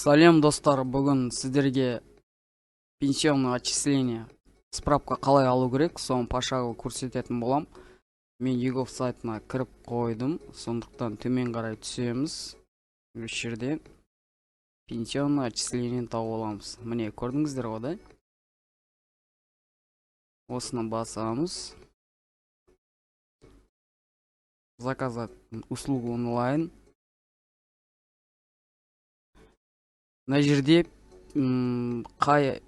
Салем достар, бүгін сіздерге пенсионный отчисление справка қалай алу керек, соны пашаға көрсететін болам. Мен егов сайтына кіріп қойдым, сондықтан төмен қарай түсеміз. Осы жерде пенсионный отчисление тауып аламыз. Міне көрдіңіздер ғой да? Осыны басамыз. Заказать услугу онлайн. Мына жерде қай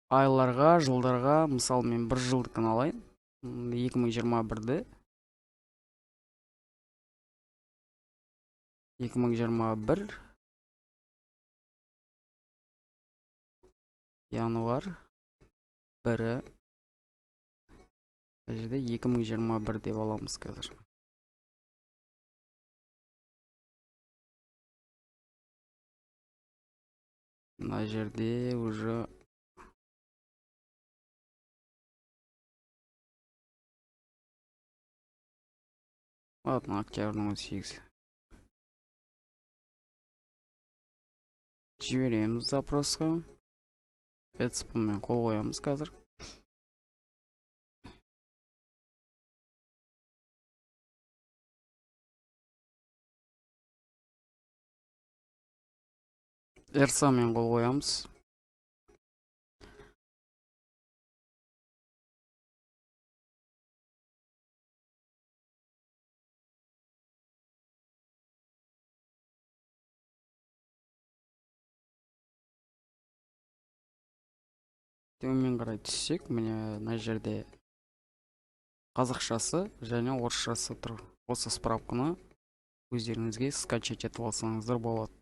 айларға, жылдарға, мысалы мен бір жылдықын алайын, 2021-ді 2021 январь 1-і жерде 2021 деп аламыз қазір. Мына жерде уже ладно, октябрьдің 18. Жібереміз запросқа. Эцпмен қол қоямыз қазір. Эрсамен қол қоямыз. Төмен қарай түссек, міне мына жерде қазақшасы және орысшасы тұр. Осы справканы өздеріңізге скачать етіп алсаңыздар болады.